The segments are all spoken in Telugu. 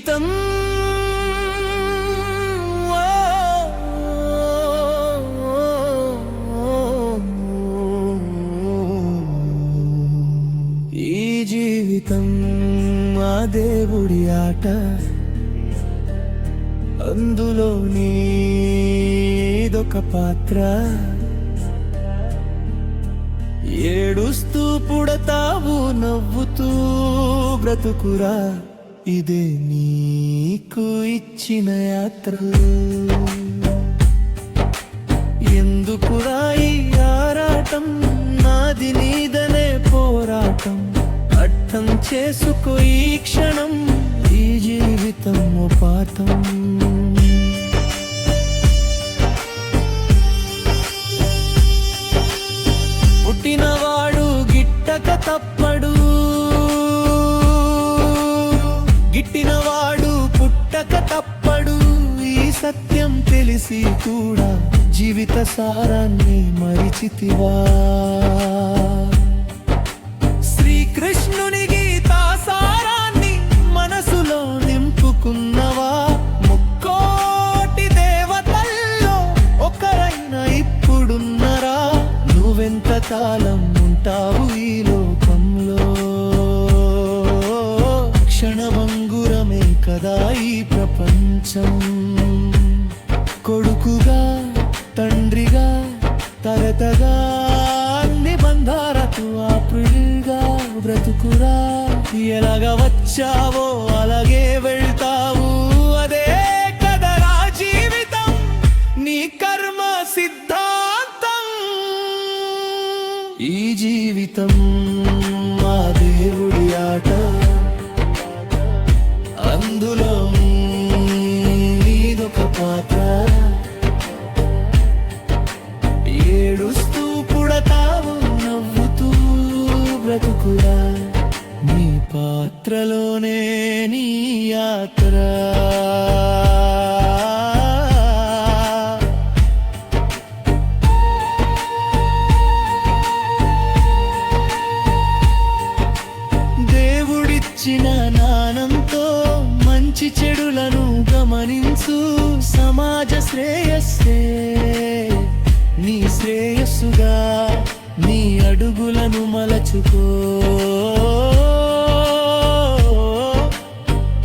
జీవితం ఈ జీవితం ఆ దేవుడి ఆట, అందులో నీదొక పాత్ర. ఏడుస్తూ పుడతావు, నవ్వుతూ బ్రతుకురా, ఇదే నీకు ఇచ్చిన యాత్ర. ఎందుకురా ఈ ఆరాటం, నాది నీదనే పోరాటం. అర్థం చేసుకో ఈ క్షణం, ఈ జీవితం ఓ పాఠం. పుట్టినవాడు గిట్టక తప్పడు, గిట్టినవాడు పుట్టక తప్పడు. ఈ సత్యం తెలిసి కూడా జీవిత సారాన్ని మరిచితివా? శ్రీకృష్ణుని గీతా సారాన్ని మనసులో నింపుకున్నవా? ముక్కోటి దేవతల్లో ఒకరైనా ఇప్పుడున్నరా? నువ్వెంత కాలం ఉంటావు ఈ లోకంలో? క్షణభంగురమే కదా ఈ ప్రపంచం. కొడుకుగా, తండ్రిగా, తరతగా అన్ని బంధాలకు ఆప్రిల్గా బ్రతుకురా. ఎలాగ వచ్చావో అలాగే వెళ్తావు, అదే కదరా జీవితం, నీ కర్మ సిద్ధాంతం. ఈ జీవితం మా దేవుడి ఆట, అందులో నీదొక పాత్ర. ఏడుస్తూ పుడతావు, నవ్వుతూ బ్రతుకురా, నీ పాత్రలోనే నీ యాత్ర. దేవుడిచ్చిన జ్ఞానంతో మంచి చెడులను గమనించు. సమాజ శ్రేయస్సే నీ శ్రేయస్సుగా, నీ అడుగులను మలచుకో.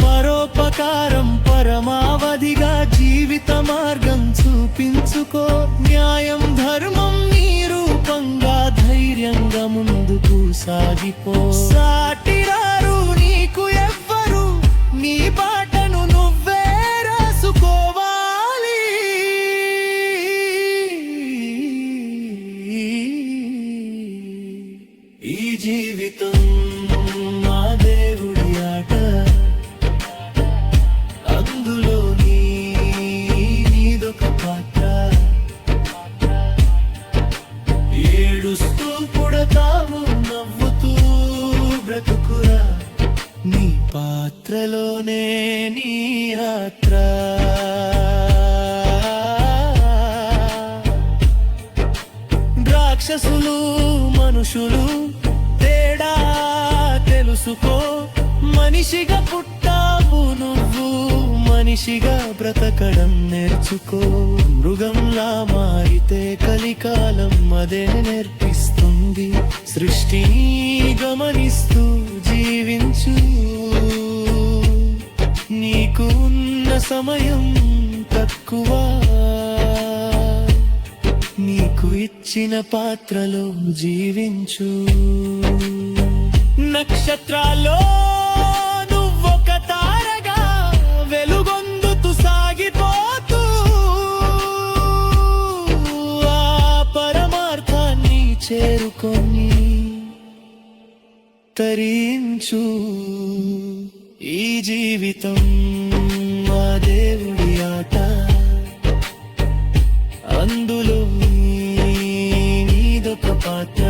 పరోపకారం పరమావధిగా జీవిత మార్గం చూపించుకో. న్యాయం ధర్మం నీ రూపంగా ధైర్యంగా ముందుకు సాగిపో. సాటిరారు నీకు ఎవ్వరు, నీ బాటను నువ్వే రాసుకోవాలి. ఈ జీవితం మా దేవుడి ఆట, అందులో నీదొక పాత్ర. ఏడుస్తూ పుడతావు, నవ్వుతూ బ్రతుకురా, నీ పాత్రలోనే నీ యాత్ర. రాక్షసులు మనుషులు తేడా తెలుసుకో. మనిషిగా పుట్టావు నువ్వు, మనిషిగా బ్రతకడం నేర్చుకో. మృగంలా మారితే కలికాలం అదే నేర్పిస్తుంది. సృష్టిని గమనిస్తూ జీవించు, నీకు ఉన్న సమయం తక్కువ. నీకు ఇచ్చిన పాత్రలో జీవించు. నక్షత్రాల్లో నువ్వొక తారగా వెలుగొందుతూ సాగిపోతూ, ఆ పరమార్థాన్ని చేరుకొని తరించు. ఈ జీవితం మా దేవుడి ఆట, అందులో నీదొక పాత్ర.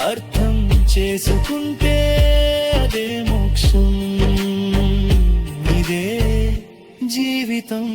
అర్థం చేసుకుంటే అదే మోక్షం, ఇదే జీవితం.